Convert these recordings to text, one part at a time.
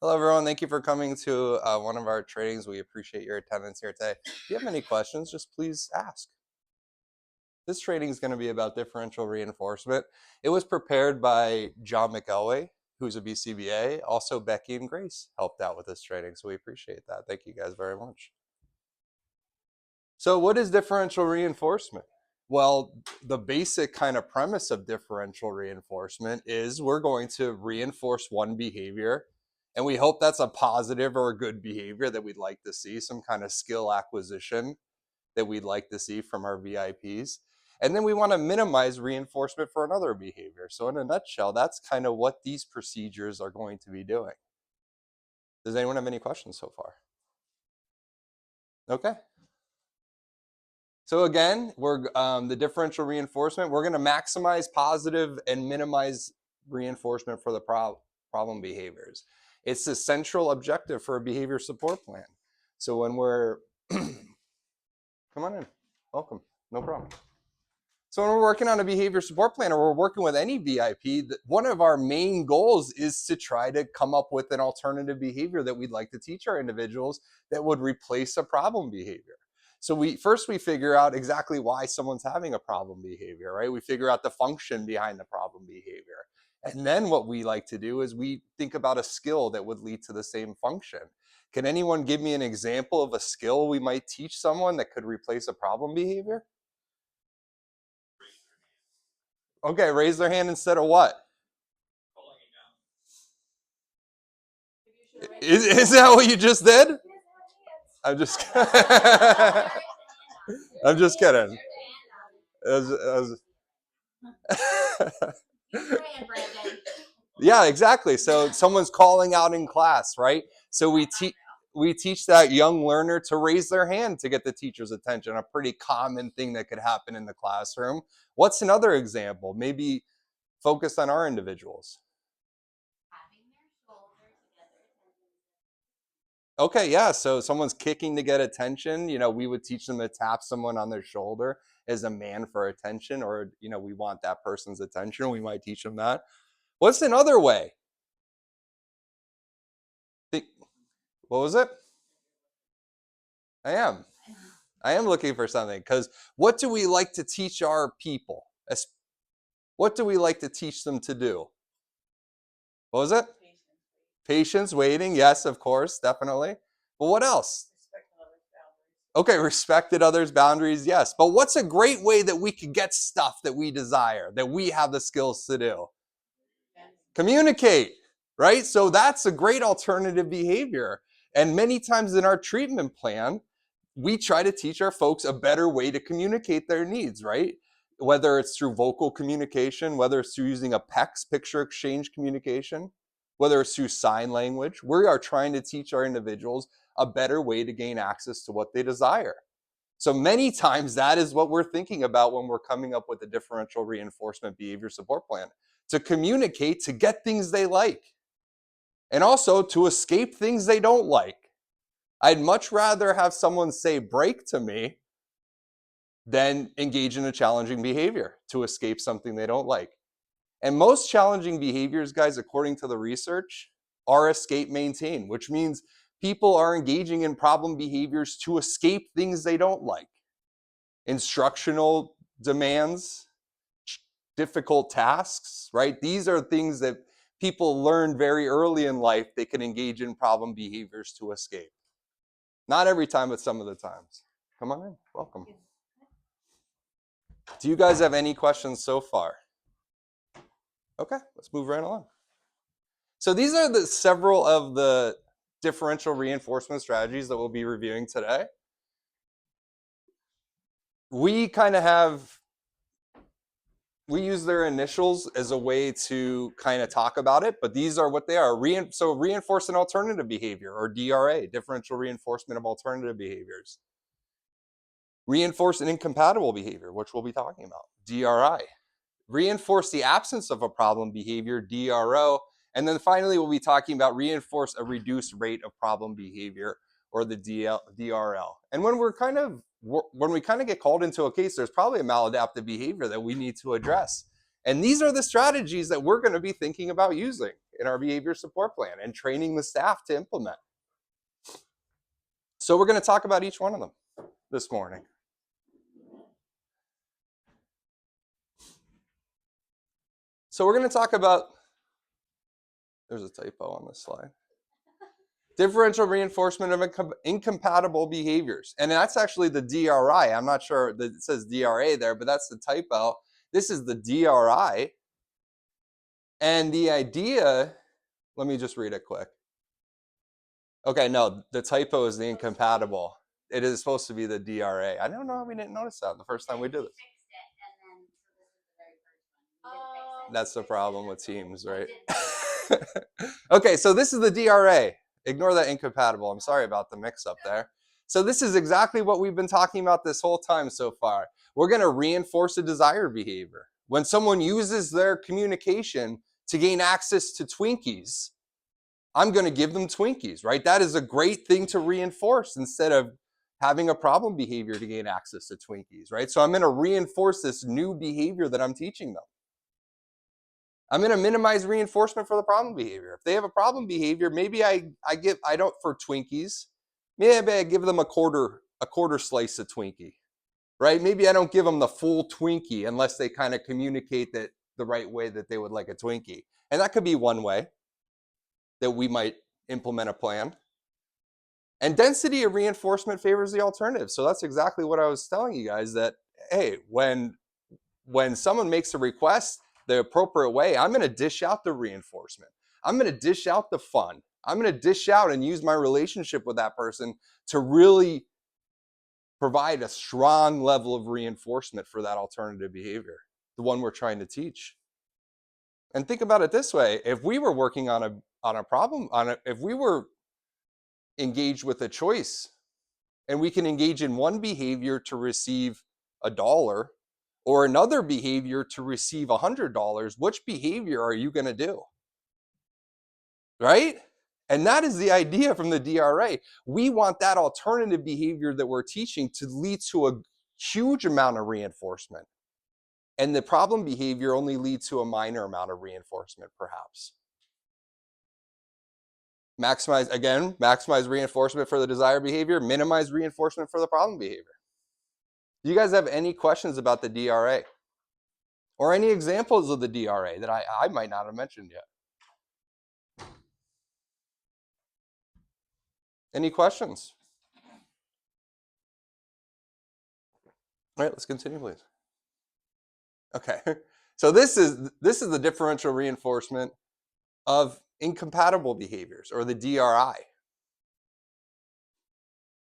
Hello, everyone. Thank you for coming to one of our trainings. We appreciate your attendance here today. If you have any questions, just please ask. This training is going to be about differential reinforcement. It was prepared by John McElway, who's a BCBA. Also, Becky and Grace helped out with this training, so we appreciate that. Thank you guys very much. So what is differential reinforcement? Well, the basic kind of premise of differential reinforcement is we're going to reinforce one behavior, and we hope that's a positive or a good behavior that we'd like to see, some kind of skill acquisition that we'd like to see from our VIPs. And then we want to minimize reinforcement for another behavior. So in a nutshell, that's kind of what these procedures are going to be doing. Does anyone have any questions so far? Okay. So again, we're the differential reinforcement. We're going to maximize positive and minimize reinforcement for the problem behaviors. It's the central objective for a behavior support plan. So when we're, come on in, welcome, no problem. So when we're working on a behavior support plan or we're working with any VIP, one of our main goals is to try to come up with an alternative behavior that we'd like to teach our individuals that would replace a problem behavior. So we figure out exactly why someone's having a problem behavior, right? We figure out the function behind the problem behavior. And then what we like to do is we think about a skill that would lead to the same function. Can anyone give me an example of a skill we might teach someone that could replace a problem behavior? Okay, raise their hand instead of what? Is that what you just did? I'm just I'm just kidding. Yeah, exactly. So someone's calling out in class, right? So we teach that young learner to raise their hand to get the teacher's attention, a pretty common thing that could happen in the classroom. What's another example? Maybe focused on our individuals. Okay, yeah. So someone's kicking to get attention. We would teach them to tap someone on their shoulder as a man for attention, or we want that person's attention. We might teach them that. What's another way? What was it? I am. I am looking for something because what do we like to teach our people? What do we like to teach them to do? What was it? Patience, waiting. Yes, of course, definitely. But what else? Okay, respected others' boundaries, yes. But what's a great way that we could get stuff that we desire, that we have the skills to do? Communicate, right? So that's a great alternative behavior. And many times in our treatment plan, we try to teach our folks a better way to communicate their needs, right? Whether it's through vocal communication, whether it's through using a PECS, picture exchange communication, whether it's through sign language, we are trying to teach our individuals a better way to gain access to what they desire. So many times that is what we're thinking about when we're coming up with a differential reinforcement behavior support plan, to communicate, to get things they like, and also to escape things they don't like. I'd much rather have someone say break to me than engage in a challenging behavior to escape something they don't like. And most challenging behaviors, guys, according to the research, are escape maintain, which means people are engaging in problem behaviors to escape things they don't like. Instructional demands, difficult tasks, right? These are things that people learn very early in life they can engage in problem behaviors to escape. Not every time, but some of the times. Come on in, welcome. Do you guys have any questions so far? Okay, let's move right along. So these are the several of the differential reinforcement strategies that we'll be reviewing today. We use their initials as a way to kind of talk about it, but these are what they are. So reinforce an alternative behavior, or DRA, differential reinforcement of alternative behaviors. Reinforce an incompatible behavior, which we'll be talking about, DRI. Reinforce the absence of a problem behavior, DRO. And then finally, we'll be talking about reinforce a reduced rate of problem behavior, or the DRL. And when we kind of get called into a case, there's probably a maladaptive behavior that we need to address. And these are the strategies that we're going to be thinking about using in our behavior support plan and training the staff to implement. So we're going to talk about each one of them this morning. So we're going to talk about, there's a typo on this slide. Differential reinforcement of incompatible behaviors. And that's actually the DRI. I'm not sure that it says DRA there, but that's the typo. This is the DRI. And the idea, let me just read it quick. Okay, no, the typo is the incompatible. It is supposed to be the DRA. I don't know how we didn't notice that the first time we did it. That's the problem with Teams, right? Okay, so this is the DRA. Ignore that incompatible. I'm sorry about the mix-up there. So this is exactly what we've been talking about this whole time so far. We're going to reinforce a desired behavior. When someone uses their communication to gain access to Twinkies, I'm going to give them Twinkies, right? That is a great thing to reinforce instead of having a problem behavior to gain access to Twinkies, right? So I'm going to reinforce this new behavior that I'm teaching them. I'm going to minimize reinforcement for the problem behavior. If they have a problem behavior, maybe I don't for Twinkies. Maybe I give them a quarter slice of Twinkie, right? Maybe I don't give them the full Twinkie unless they kind of communicate that the right way that they would like a Twinkie. And that could be one way that we might implement a plan. And density of reinforcement favors the alternative. So that's exactly what I was telling you guys, that, hey, when someone makes a request the appropriate way, I'm going to dish out the reinforcement. I'm going to dish out the fun. I'm going to dish out and use my relationship with that person to really provide a strong level of reinforcement for that alternative behavior, the one we're trying to teach. And think about it this way: if we were working on a problem, if we were engaged with a choice, and we can engage in one behavior to receive $1 or another behavior to receive $100, which behavior are you going to do? Right? And that is the idea from the DRA. We want that alternative behavior that we're teaching to lead to a huge amount of reinforcement. And the problem behavior only leads to a minor amount of reinforcement, perhaps. Maximize reinforcement for the desired behavior, minimize reinforcement for the problem behavior. Do you guys have any questions about the DRA? Or any examples of the DRA that I might not have mentioned yet? Any questions? All right, let's continue, please. Okay, so this is the differential reinforcement of incompatible behaviors, or the DRI.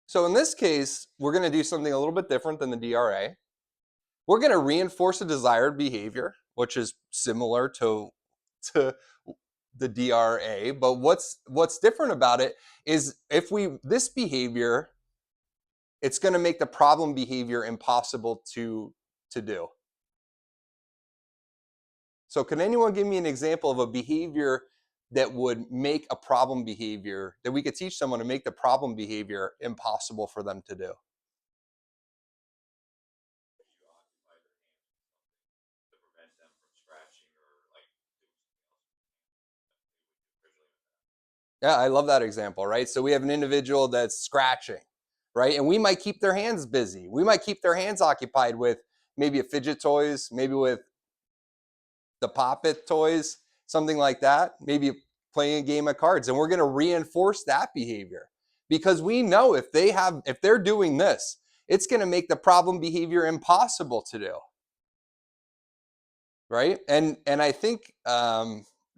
So in this case, we're going to do something a little bit different than the DRA. We're going to reinforce a desired behavior, which is similar to the DRA, but what's different about it is this behavior, it's going to make the problem behavior impossible to do. So can anyone give me an example of a behavior that would make a problem behavior, that we could teach someone to make the problem behavior impossible for them to do? Yeah, I love that example, right? So we have an individual that's scratching, right? And we might keep their hands busy. We might keep their hands occupied with maybe a fidget toys, maybe with the Pop-It toys, something like that, maybe playing a game of cards. And we're going to reinforce that behavior because we know if they're doing this, it's going to make the problem behavior impossible to do, right? And I think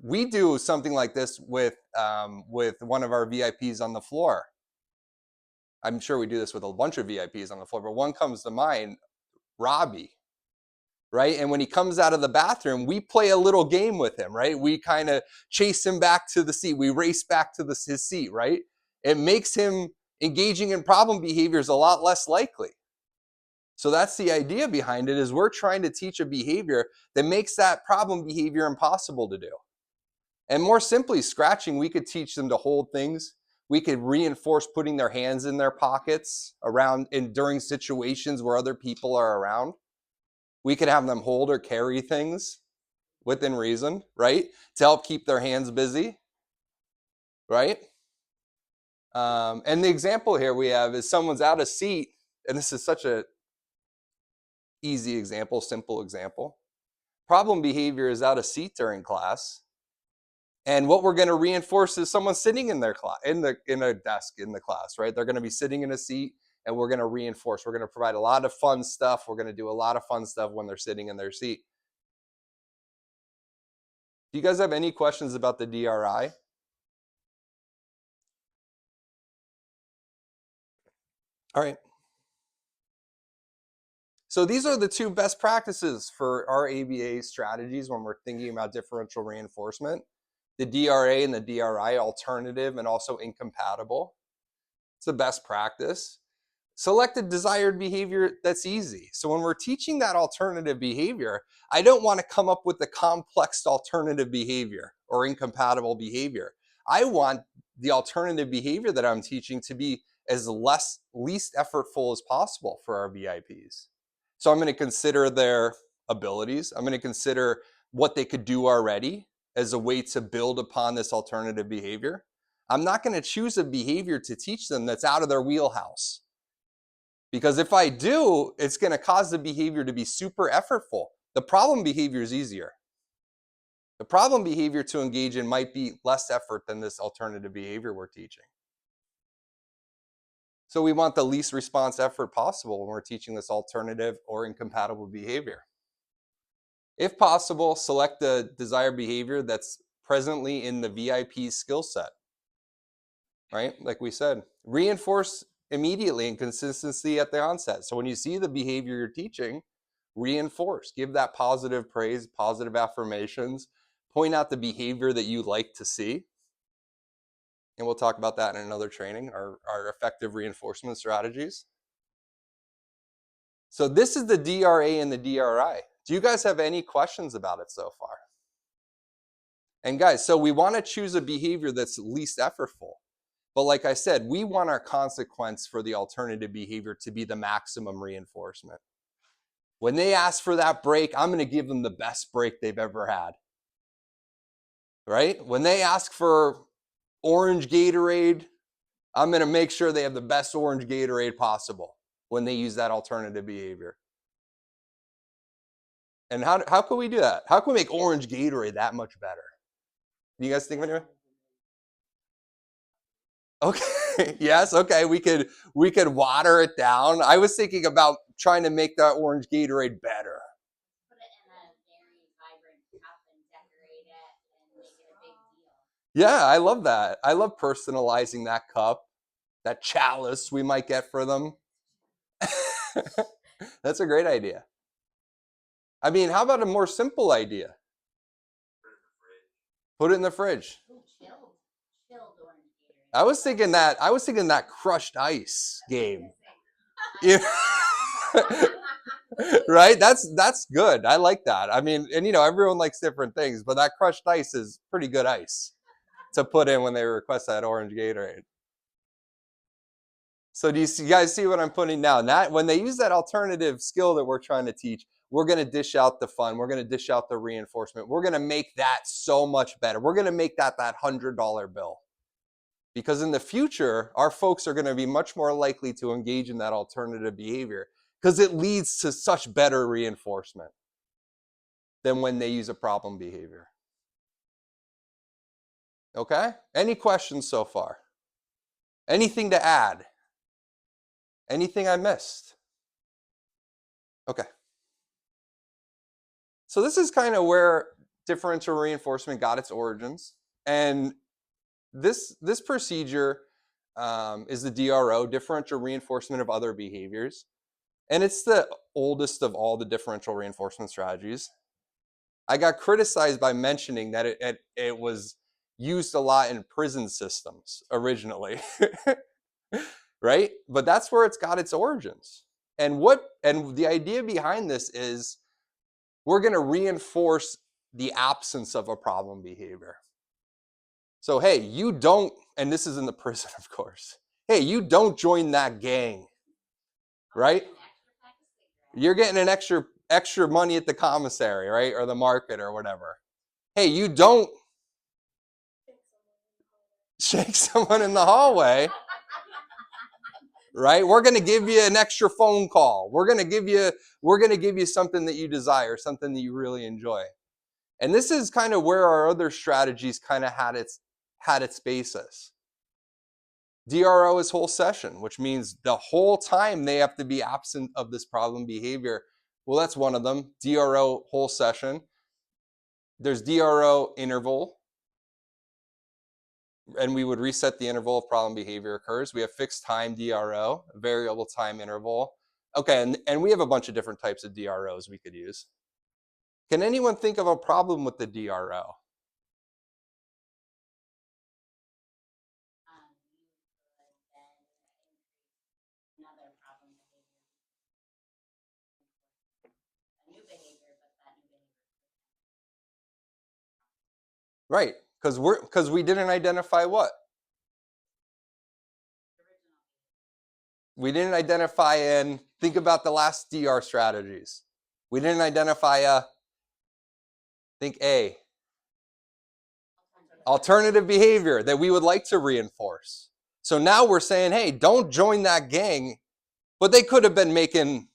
we do something like this with one of our VIPs on the floor. I'm sure we do this with a bunch of VIPs on the floor, but one comes to mind, Robbie, right? And when he comes out of the bathroom, we play a little game with him, right? We kind of chase him back to the seat. We race back to his seat, right? It makes him engaging in problem behaviors a lot less likely. So that's the idea behind it, is we're trying to teach a behavior that makes that problem behavior impossible to do. And more simply, scratching, we could teach them to hold things. We could reinforce putting their hands in their pockets during situations where other people are around. We could have them hold or carry things. within reason, right? To help keep their hands busy, right? And the example here we have is someone's out of seat, and this is such a easy example, simple example. Problem behavior is out of seat during class, and what we're going to reinforce is someone sitting in their class, in a desk in the class, right? They're going to be sitting in a seat, and we're going to reinforce. We're going to provide a lot of fun stuff. We're going to do a lot of fun stuff when they're sitting in their seat. Do you guys have any questions about the DRI? All right. So these are the two best practices for our ABA strategies when we're thinking about differential reinforcement. The DRA and the DRI, alternative and also incompatible. It's the best practice. Select a desired behavior that's easy. So when we're teaching that alternative behavior, I don't want to come up with the complex alternative behavior or incompatible behavior. I want the alternative behavior that I'm teaching to be as least effortful as possible for our VIPs. So I'm going to consider their abilities. I'm going to consider what they could do already as a way to build upon this alternative behavior. I'm not going to choose a behavior to teach them that's out of their wheelhouse. Because if I do, it's going to cause the behavior to be super effortful. The problem behavior is easier. The problem behavior to engage in might be less effort than this alternative behavior we're teaching. So we want the least response effort possible when we're teaching this alternative or incompatible behavior. If possible, select the desired behavior that's presently in the VIP skill set, right? Like we said, reinforce immediately and consistency at the onset. So when you see the behavior you're teaching, reinforce, give that positive praise, positive affirmations, point out the behavior that you like to see. And we'll talk about that in another training, our effective reinforcement strategies. So this is the DRA and the DRI. Do you guys have any questions about it so far? And guys, so we want to choose a behavior that's least effortful. But like I said, we want our consequence for the alternative behavior to be the maximum reinforcement. When they ask for that break, I'm going to give them the best break they've ever had. Right? When they ask for orange Gatorade, I'm going to make sure they have the best orange Gatorade possible when they use that alternative behavior. And how can we do that? How can we make orange Gatorade that much better? Do you guys think of anyone? Okay. Yes. Okay. We could water it down. I was thinking about trying to make that orange Gatorade better. Put it in a very vibrant cup and decorate it and make it a big deal. Yeah, I love that. I love personalizing that cup, that chalice we might get for them. That's a great idea. I mean, how about a more simple idea? Put it in the fridge. Ooh, chilled orange Gatorade. I was thinking that crushed ice game. Yeah. Right? That's good. I like that. I mean, and everyone likes different things, but that crushed ice is pretty good ice to put in when they request that orange Gatorade. So do you guys see what I'm putting down? That when they use that alternative skill that we're trying to teach, we're going to dish out the fun. We're going to dish out the reinforcement. We're going to make that so much better. We're going to make that $100 bill. Because in the future, our folks are going to be much more likely to engage in that alternative behavior because it leads to such better reinforcement than when they use a problem behavior. Okay? Any questions so far? Anything to add? Anything I missed? Okay. So this is kind of where differential reinforcement got its origins. And this procedure is the DRO, differential reinforcement of other behaviors. And it's the oldest of all the differential reinforcement strategies. I got criticized by mentioning that it was used a lot in prison systems originally. Right? But that's where it's got its origins. And the idea behind this is we're going to reinforce the absence of a problem behavior. So, hey, you don't, and this is in the prison, of course. Hey, you don't join that gang, right? You're getting an extra extra money at the commissary, right? Or the market or whatever. Hey, you don't shake someone in the hallway, right? We're going to give you an extra phone call. We're going to give you something that you desire, something that you really enjoy. And this is kind of where our other strategies kind of had its basis. DRO is whole session, which means the whole time they have to be absent of this problem behavior. Well, that's one of them, DRO whole session. There's DRO interval, and we would reset the interval if problem behavior occurs. We have fixed time DRO, variable time interval. Okay, and we have a bunch of different types of DROs we could use. Can anyone think of a problem with the DRO? Another problem behavior, a new behavior, but that new behavior. Right, because we didn't identify what? We didn't identify and think about the last DR strategies. We didn't identify think A, alternative behavior that we would like to reinforce. So now we're saying, hey, don't join that gang. But they could have been making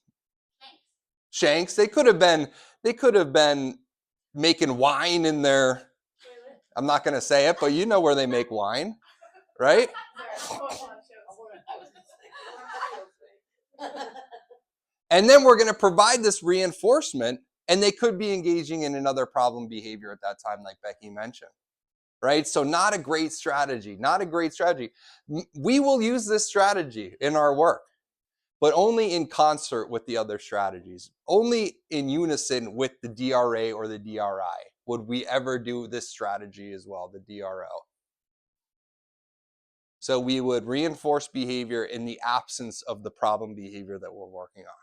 shanks. They could have been making wine in their, I'm not going to say it, but you know where they make wine, right? And then we're going to provide this reinforcement, and they could be engaging in another problem behavior at that time, like Becky mentioned, right? So not a great strategy, not a great strategy. We will use this strategy in our work, but only in concert with the other strategies. Only in unison with the DRA or the DRI would we ever do this strategy as well, the DRO. So we would reinforce behavior in the absence of the problem behavior that we're working on.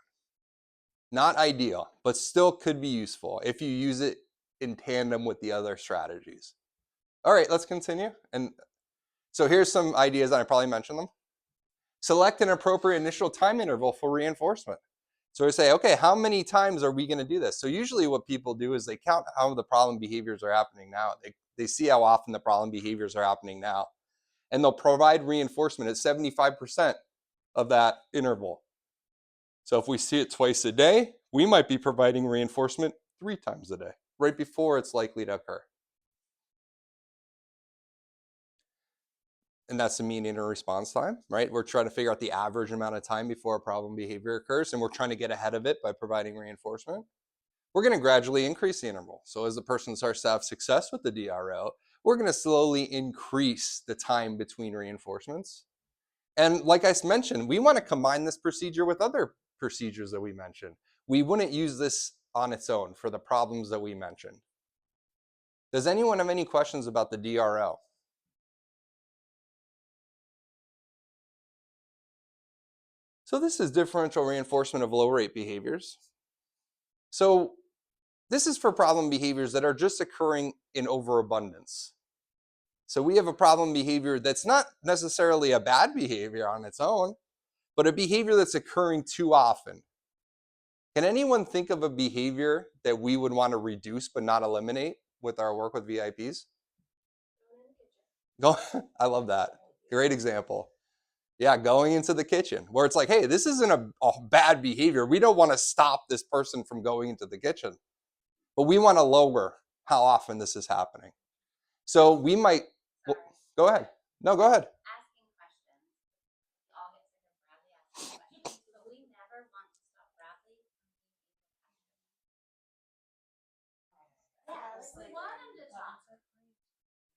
Not ideal, but still could be useful if you use it in tandem with the other strategies. All right, let's continue. And so here's some ideas, and I probably mentioned them. Select an appropriate initial time interval for reinforcement. So we say, okay, how many times are we going to do this? So usually what people do is they count how the problem behaviors are happening now. They see how often the problem behaviors are happening now. And they'll provide reinforcement at 75% of that interval. So if we see it twice a day, we might be providing reinforcement 3 times a day, right before it's likely to occur. And that's the mean inter-response time, right? We're trying to figure out the average amount of time before a problem behavior occurs, and we're trying to get ahead of it by providing reinforcement. We're going to gradually increase the interval. So as the person starts to have success with the DRO, we're going to slowly increase the time between reinforcements. And like I mentioned, we want to combine this procedure with other procedures that we mentioned. We wouldn't use this on its own for the problems that we mentioned. Does anyone have any questions about the DRO? So this is differential reinforcement of low rate behaviors. So this is for problem behaviors that are just occurring in overabundance. So we have a problem behavior that's not necessarily a bad behavior on its own, but a behavior that's occurring too often. Can anyone think of a behavior that we would want to reduce but not eliminate with our work with VIPs? Go, I love that. Great example. Yeah, going into the kitchen, where it's like, hey, this isn't a bad behavior. We don't want to stop this person from going into the kitchen, but we want to lower how often this is happening. So we might, well, go ahead. No, go ahead. Asking questions. We all get sick of Bradley asking questions, but we never want to stop Bradley from being able to ask. Yeah, we want him to talk.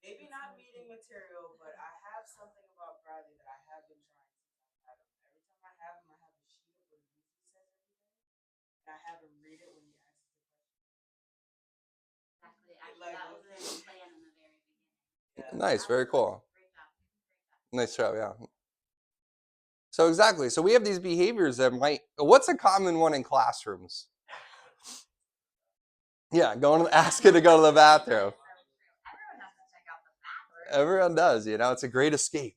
Maybe not meeting material, but I have something about Bradley that I have been trying since I've had him. Every time I have him, I have a sheet of what he says every day, and I have him read it when he asks the question. Exactly. Actually, that was the plan in the very beginning. Yeah. Nice, very cool. Great job. Nice job, yeah. So exactly. So we have these behaviors that might, what's a common one in classrooms? Yeah, ask it to go to the bathroom. Everyone has to check out the bathroom. Everyone does, it's a great escape.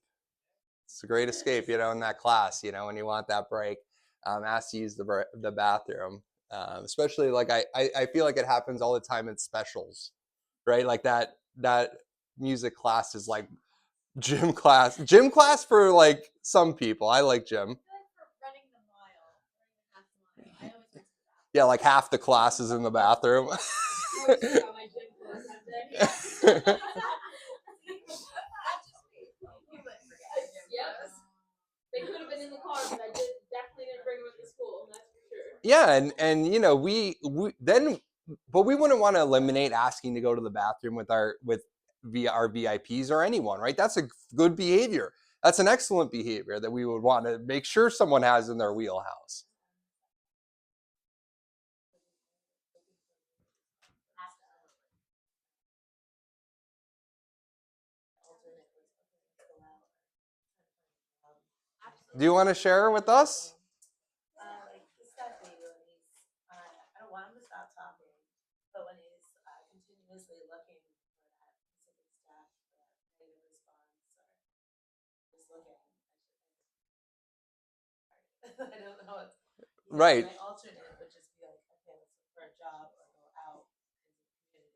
It's a great escape, in that class, when you want that break, ask to use the bathroom. Especially like I feel like it happens all the time in specials, right? Like that music class is like gym class. Gym class for like some people. I like gym. I feel like for running the mile, running the half mile, I always went to the bathroom. Yeah, like half the class is in the bathroom. I always forgot my gym clothes that day. You wouldn't forget your gym clothes. They could have been in the car, but I definitely didn't bring them with the school. That's for sure. Yeah, and you know we then, but we wouldn't want to eliminate asking to go to the bathroom with our VIPs or anyone, right? That's a good behavior. That's an excellent behavior that we would want to make sure someone has in their wheelhouse. Do you want to share with us? Like the stuff that he when he's, I don't want him to stop talking, but when he's continuously looking for that specific stuff, for that negative response, or just looking, I don't know. Right. My alternate would just be like, okay, let's look for a job or go out into the community.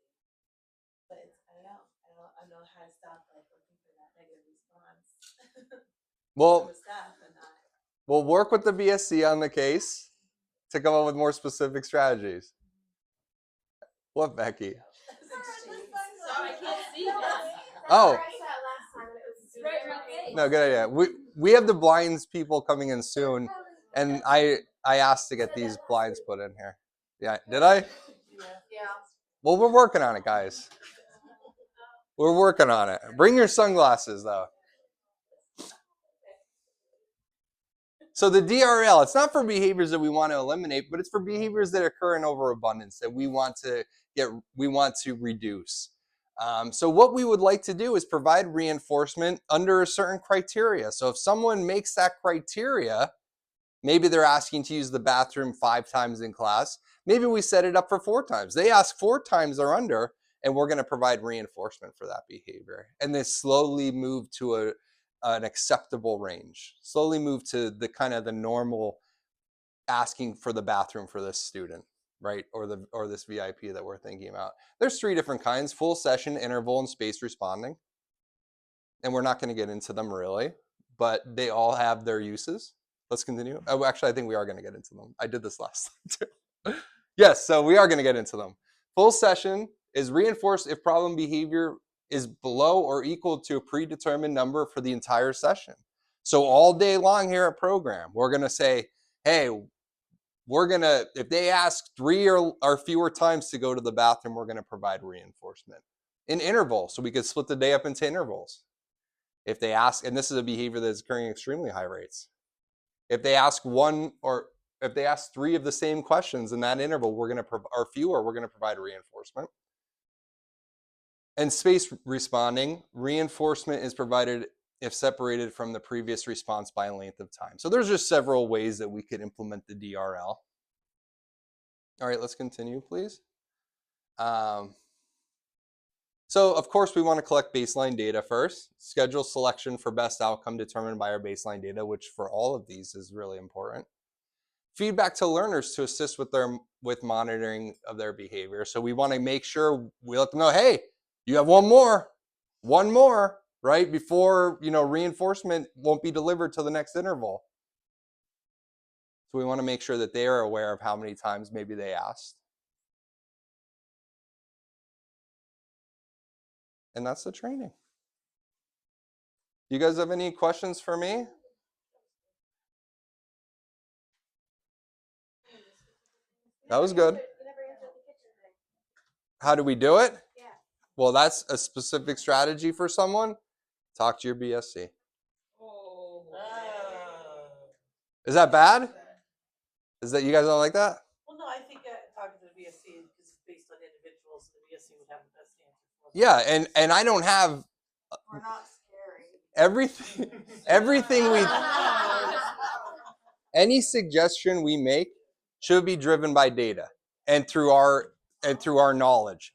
But it's, I don't know how to stop like looking for that negative response Well, from the staff and not. we'll work with the BSC on the case to come up with more specific strategies. What, Becky? Sorry, I can't see that. Oh. It's right in my face. No, good idea. We have the blinds people coming in soon, and I asked to get these blinds put in here. Yeah, did I? Yeah. Well, we're working on it, guys. We're working on it. Bring your sunglasses, though. So the DRL, it's not for behaviors that we want to eliminate, but it's for behaviors that occur in overabundance that we want to reduce. So what we would like to do is provide reinforcement under a certain criteria. So if someone makes that criteria, maybe they're asking to use the bathroom 5 times in class, maybe we set it up for 4 times. They ask 4 times or under, and we're going to provide reinforcement for that behavior. And then slowly move to an acceptable range. Slowly move to the kind of the normal asking for the bathroom for this student, right? Or this VIP that we're thinking about. There's 3 different kinds: full session, interval, and spaced responding. And we're not going to get into them really, but they all have their uses. Let's continue. Oh, actually, I think we are going to get into them. I did this last time too. Yes, so we are going to get into them. Full session is reinforced if problem behavior is below or equal to a predetermined number for the entire session. So all day long here at program, we're going to say, hey, if they ask 3 or fewer times to go to the bathroom, we're going to provide reinforcement. In interval, so we could split the day up into intervals. If they ask, and this is a behavior that is occurring at extremely high rates, if they ask 3 of the same questions in that interval, or fewer, we're going to provide reinforcement. And space responding, reinforcement is provided if separated from the previous response by a length of time. So there's just several ways that we could implement the DRL. All right, let's continue, please. So of course we want to collect baseline data first. Schedule selection for best outcome determined by our baseline data, which for all of these is really important. Feedback to learners to assist with monitoring of their behavior. So we want to make sure we let them know, hey, you have one more, right? Before, reinforcement won't be delivered to the next interval. So we want to make sure that they are aware of how many times maybe they asked. And that's the training. You guys have any questions for me? That was good. How do we do it? Yeah. Well, that's a specific strategy for someone. Talk to your BSC. Oh. Is that bad? Is that you guys don't like that? Well, no, I think talking to the BSC because it's based on individuals, the BSC would have the best answer for them. Yeah, and I don't have We're not scary. everything any suggestion we make should be driven by data and through our knowledge.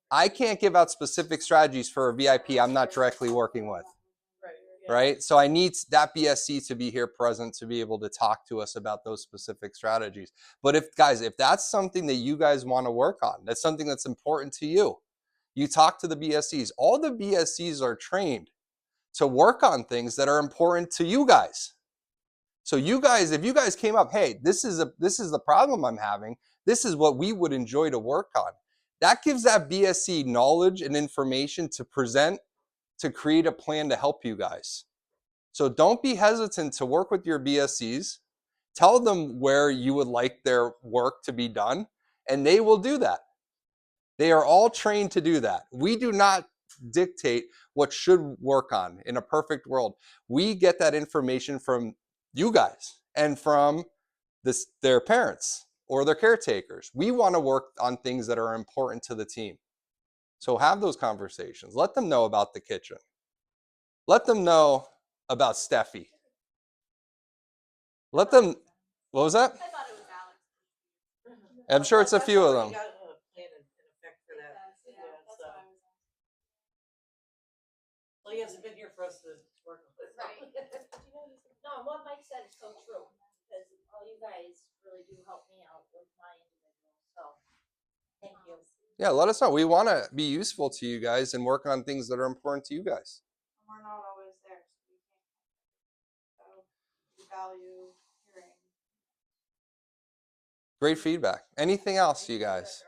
I can't give out specific strategies for a VIP I'm not directly working with. right? So I need that BSC to be here present to be able to talk to us about those specific strategies. But if that's something that you guys want to work on, that's something that's important to you, you talk to the BSCs. All the BSCs are trained to work on things that are important to you guys. So you guys, if you guys came up, hey, this is the problem I'm having. This is what we would enjoy to work on. That gives that BSC knowledge and information to present to create a plan to help you guys. So don't be hesitant to work with your BSCs. Tell them where you would like their work to be done, and they will do that. They are all trained to do that. We do not dictate what should work on in a perfect world. We get that information from you guys and from their parents or their caretakers. We want to work on things that are important to the team. So have those conversations. Let them know about the kitchen. Let them know about Steffi. Let them, what was that? I thought it was Alex. I'm sure it's a few of them. You got a plan in effect for that. Yeah, Yeah, that's so. what I was Well, he hasn't been here for us to work with. Right. No, what Mike said is so true, because all you guys really do help me out with my individual, so, thank you. Yeah, let us know. We want to be useful to you guys and work on things that are important to you guys. And we're not always there, so we can't. So we value hearing. Great feedback. Anything else, you guys?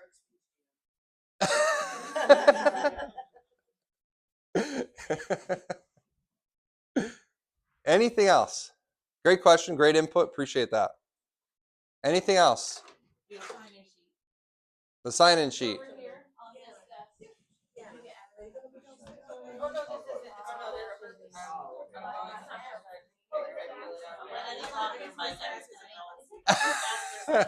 Anything else? Great question, great input. Appreciate that. Anything else? The sign-in sheet. Over here, on this desk. Yeah. Oh, no, this isn't. Oh, no, this is.